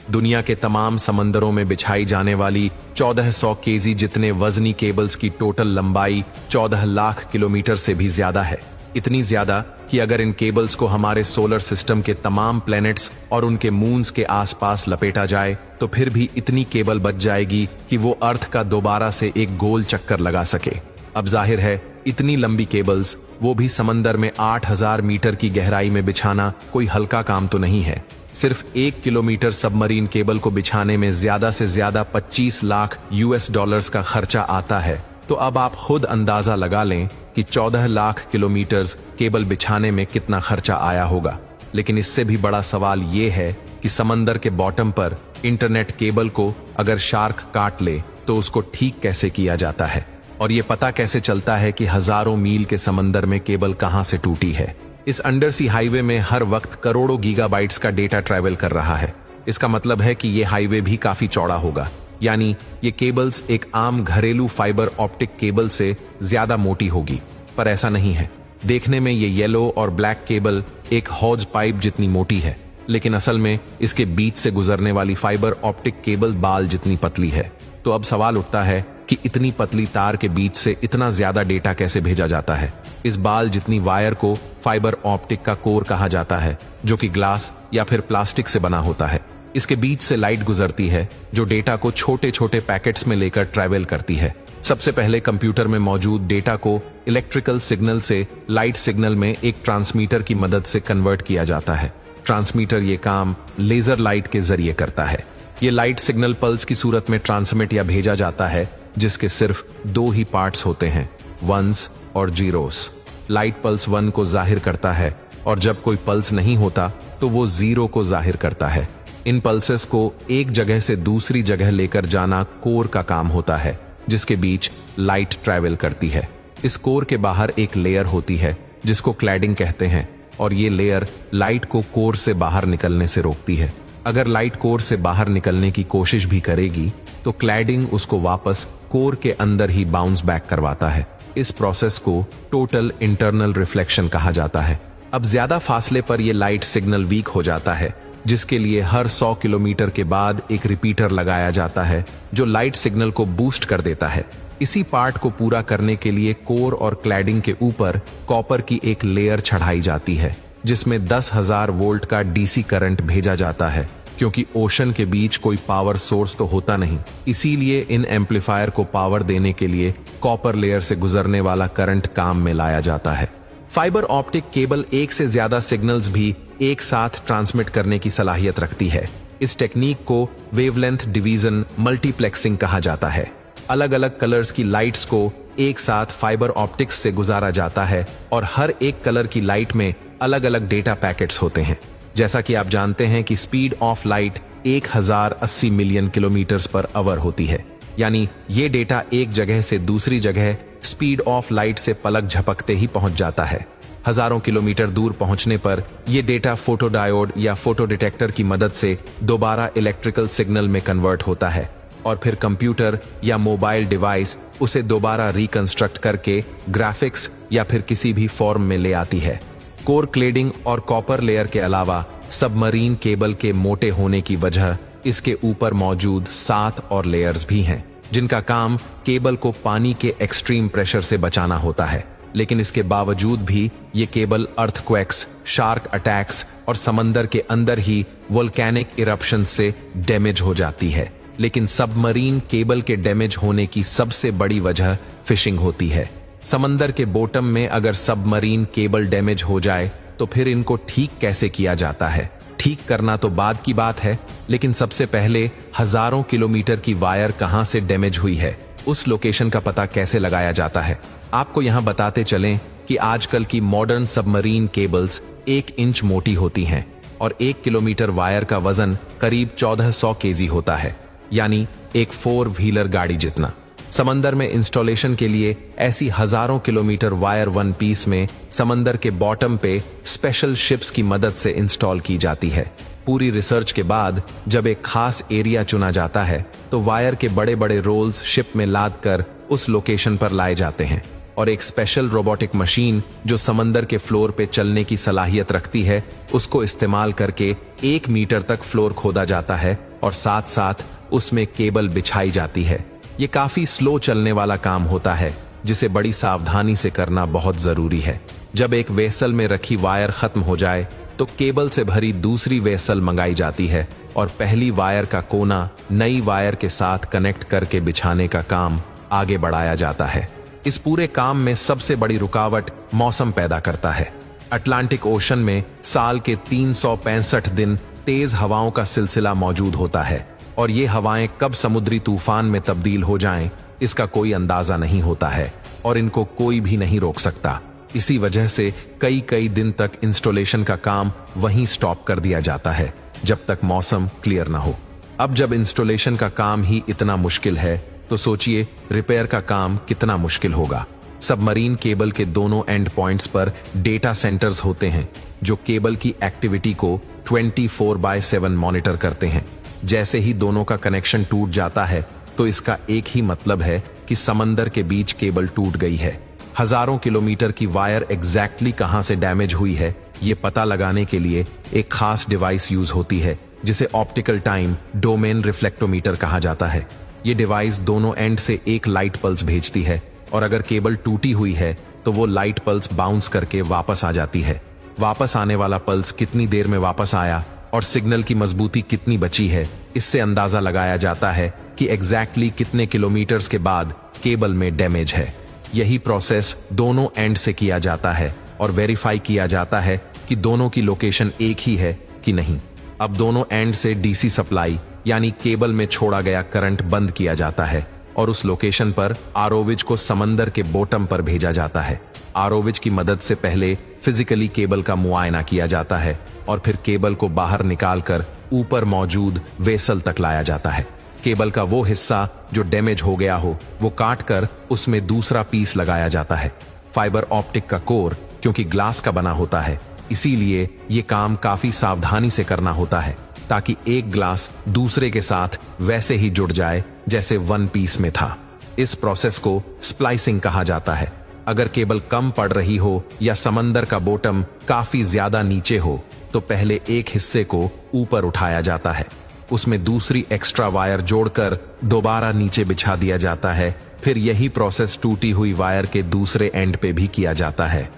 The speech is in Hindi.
दुनिया के तमाम समंदरों में बिछाई जाने वाली 1400 केजी जितने वजनी केबल्स की टोटल लंबाई 14 लाख किलोमीटर से भी ज्यादा है। इतनी ज्यादा कि अगर इन केबल्स को हमारे सोलर सिस्टम के तमाम प्लैनेट्स और उनके मून्स के आसपास लपेटा जाए तो फिर भी इतनी केबल बच जाएगी कि वो अर्थ का दोबारा से एक गोल चक्कर लगा सके। अब जाहिर है इतनी लंबी केबल्स, वो भी समंदर में 8000 मीटर की गहराई में बिछाना कोई हल्का काम तो नहीं है। सिर्फ 1 किलोमीटर सबमरीन केबल को बिछाने में ज्यादा से ज्यादा 25 लाख US का खर्चा आता है। तो अब आप खुद अंदाजा लगा लें कि 14 लाख किलोमीटर केबल बिछाने में कितना खर्चा आया होगा। लेकिन इससे भी बड़ा सवाल ये है कि समंदर के बॉटम पर इंटरनेट केबल को अगर शार्क काट ले तो उसको ठीक कैसे किया जाता है, और ये पता कैसे चलता है कि हजारों मील के समंदर में केबल कहां से टूटी है। इस अंडरसी हाईवे में हर वक्त करोड़ों गीगाबाइट्स का डेटा ट्रैवल कर रहा है। इसका मतलब है कि ये हाईवे भी काफी चौड़ा होगा, यानी ये केबल्स एक आम घरेलू फाइबर ऑप्टिक केबल से ज्यादा मोटी होगी। पर ऐसा नहीं है। देखने में ये येलो और ब्लैक केबल एक हॉज पाइप जितनी मोटी है, लेकिन असल में इसके बीच से गुजरने वाली फाइबर ऑप्टिक केबल बाल जितनी पतली है। तो अब सवाल उठता है कि इतनी पतली तार के बीच से इतना ज्यादा डेटा कैसे भेजा जाता है। इस बाल जितनी वायर को फाइबर ऑप्टिक का कोर कहा जाता है, जो कि ग्लास या फिर प्लास्टिक से बना होता है। इसके बीच से लाइट गुजरती है जो डेटा को छोटे छोटे पैकेट्स में लेकर ट्रैवल करती है। सबसे पहले कंप्यूटर में मौजूद डेटा को इलेक्ट्रिकल सिग्नल से लाइट सिग्नल में एक ट्रांसमीटर की मदद से कन्वर्ट किया जाता है। ट्रांसमीटर ये काम लेजर लाइट के जरिए करता है। ये लाइट सिग्नल पल्स की सूरत में ट्रांसमिट या भेजा जाता है, जिसके सिर्फ 2 ही पार्ट्स होते हैं, वंस और जीरोस। लाइट पल्स 1 को जाहिर करता है और जब कोई पल्स नहीं होता तो वो 0 को जाहिर करता है। इन पल्सेस को एक जगह से दूसरी जगह लेकर जाना कोर का काम होता है, जिसके बीच लाइट ट्रैवल करती है। इस कोर के बाहर एक लेयर होती है जिसको क्लैडिंग कहते हैं, और ये लेयर लाइट को कोर से बाहर निकलने से रोकती है। अगर लाइट कोर से बाहर निकलने की कोशिश भी करेगी तो क्लैडिंग उसको वापस कोर के अंदर ही बाउंस बैक करवाता है। इस प्रोसेस को टोटल इंटरनल रिफ्लेक्शन कहा जाता है। अब ज्यादा फासले पर यह लाइट सिग्नल वीक हो जाता है, जिसके लिए हर 100 किलोमीटर के बाद एक रिपीटर लगाया जाता है जो लाइट सिग्नल को बूस्ट कर देता है। इसी पार्ट को पूरा करने के लिए कोर और क्लैडिंग के ऊपर कॉपर की एक लेयर चढ़ाई जाती है, जिसमें 10,000 वोल्ट का डीसी करंट भेजा जाता है। क्योंकि ओशन के बीच कोई पावर सोर्स तो होता नहीं, इसीलिए इन एम्पलीफायर को पावर देने के लिए कॉपर लेयर से गुजरने वाला करंट काम में लाया जाता है। फाइबर ऑप्टिक केबल एक से ज्यादा सिग्नल्स भी एक साथ ट्रांसमिट करने की सलाहियत रखती है। इस टेक्निक को वेवलेंथ डिवीजन मल्टीप्लेक्सिंग कहा जाता है। अलग अलग कलर्स की लाइट्स को एक साथ फाइबर ऑप्टिक्स से गुजारा जाता है और हर एक कलर की लाइट में अलग अलग डेटा पैकेट्स होते हैं। जैसा कि आप जानते हैं कि speed of light 1080 million kilometre per hour होती है, यानी ये डेटा एक जगह से दूसरी जगह स्पीड ऑफ लाइट से पलक झपकते ही पहुंच जाता है। हजारों किलोमीटर दूर पहुंचने पर यह डेटा फोटोडायोड या फोटो डिटेक्टर की मदद से दोबारा इलेक्ट्रिकल सिग्नल में कन्वर्ट होता है और फिर कंप्यूटर या मोबाइल डिवाइस उसे दोबारा रिकंस्ट्रक्ट करके ग्राफिक्स या फिर किसी भी फॉर्म में ले आती है। कोर क्लेडिंग और कॉपर लेयर के अलावा सबमरीन केबल के मोटे होने की वजह इसके ऊपर मौजूद 7 और लेयर्स भी हैं, जिनका काम केबल को पानी के एक्सट्रीम प्रेशर से बचाना होता है। लेकिन इसके बावजूद भी ये केबल अर्थक्वेक्स, शार्क अटैक्स और समंदर के अंदर ही वोल्केनिक इरप्शन से डैमेज हो जाती है। लेकिन सबमरीन केबल के डैमेज होने की सबसे बड़ी वजह फिशिंग होती है। समंदर के बॉटम में अगर सबमरीन केबल डैमेज हो जाए तो फिर इनको ठीक कैसे किया जाता है? ठीक करना तो बाद की बात है, लेकिन सबसे पहले हजारों किलोमीटर की वायर कहां से डैमेज हुई है, उस लोकेशन का पता कैसे लगाया जाता है। आपको यहां बताते चलें कि आजकल की मॉडर्न सबमरीन केबल्स 1 इंच मोटी होती हैं और 1 किलोमीटर वायर का वजन करीब 1400 केजी होता है, यानी एक 4 व्हीलर गाड़ी जितना। समंदर में इंस्टॉलेशन के लिए ऐसी हजारों किलोमीटर वायर वन पीस में समंदर के बॉटम पे स्पेशल शिप्स की मदद से इंस्टॉल की जाती है। पूरी रिसर्च के बाद जब एक खास एरिया चुना जाता है तो वायर के बड़े बड़े रोल्स शिप में लाद कर उस लोकेशन पर लाए जाते हैं। और एक स्पेशल रोबोटिक मशीन जो समंदर के फ्लोर पे चलने की सलाहियत रखती है, उसको इस्तेमाल करके 1 मीटर तक फ्लोर खोदा जाता है और साथ साथ उसमें केबल बिछाई जाती है। ये काफी स्लो चलने वाला काम होता है, जिसे बड़ी सावधानी से करना बहुत जरूरी है। जब एक वेसल में रखी वायर खत्म हो जाए तो केबल से भरी दूसरी वेसल मंगाई जाती है और पहली वायर का कोना नई वायर के साथ कनेक्ट करके बिछाने का काम आगे बढ़ाया जाता है। इस पूरे काम में सबसे बड़ी रुकावट मौसम पैदा करता है। अटलांटिक ओशन में साल के 365 दिन तेज हवाओं का सिलसिला मौजूद होता है और ये हवाएं कब समुद्री तूफान में तब्दील हो जाएं, इसका कोई अंदाजा नहीं होता है और इनको कोई भी नहीं रोक सकता। इसी वजह से कई दिन तक इंस्टॉलेशन का काम वहीं स्टॉप कर दिया जाता है जब तक मौसम क्लियर ना हो। अब जब इंस्टॉलेशन का काम ही इतना मुश्किल है तो सोचिए रिपेयर का काम कितना मुश्किल होगा। सबमरीन केबल के दोनों एंड पॉइंट्स पर डेटा सेंटर्स होते हैं जो केबल की एक्टिविटी को 24/7 मॉनिटर करते हैं। जैसे ही दोनों का कनेक्शन टूट जाता है तो इसका एक ही मतलब है कि समंदर के बीच केबल टूट गई है। हजारों किलोमीटर की वायर एग्जैक्टली कहां से डैमेज हुई है ये पता लगाने के लिए एक खास डिवाइस यूज होती है जिसे ऑप्टिकल टाइम डोमेन रिफ्लेक्टोमीटर कहा जाता है। ये डिवाइस दोनों एंड से एक लाइट पल्स भेजती है और अगर केबल टूटी हुई है तो वो लाइट पल्स बाउंस करके वापस आ जाती है। वापस आने वाला पल्स कितनी देर में वापस आया और सिग्नल की मजबूती कितनी बची है, इससे अंदाजा लगाया जाता है कि एग्जैक्टली कितने किलोमीटर्स के बाद केबल में डैमेज है। यही प्रोसेस दोनों एंड से किया जाता है और वेरीफाई किया जाता है कि दोनों की लोकेशन एक ही है कि नहीं। अब दोनों एंड से डीसी सप्लाई यानी केबल में छोड़ा गया करंट बंद किया जाता है और उस लोकेशन पर आरओविज को समंदर के बॉटम पर भेजा जाता है। आरओविज की मदद से पहले फिजिकली केबल का मुआयना किया जाता है और फिर केबल को बाहर निकालकर ऊपर मौजूद वेसल तक लाया जाता है। केबल का वो हिस्सा जो डैमेज हो गया हो वो काट कर उसमें दूसरा पीस लगाया जाता है। फाइबर ऑप्टिक का कोर क्योंकि ग्लास का बना होता है, इसीलिए ये काम काफी सावधानी से करना होता है ताकि एक ग्लास दूसरे के साथ वैसे ही जुड़ जाए जैसे वन पीस में था। इस प्रोसेस को स्प्लाइसिंग कहा जाता है। अगर केबल कम पड़ रही हो या समंदर का बॉटम काफी ज्यादा नीचे हो तो पहले एक हिस्से को ऊपर उठाया जाता है, उसमें दूसरी एक्स्ट्रा वायर जोड़कर दोबारा नीचे बिछा दिया जाता है। फिर यही प्रोसेस टूटी हुई वायर के दूसरे एंड पे भी किया जाता है।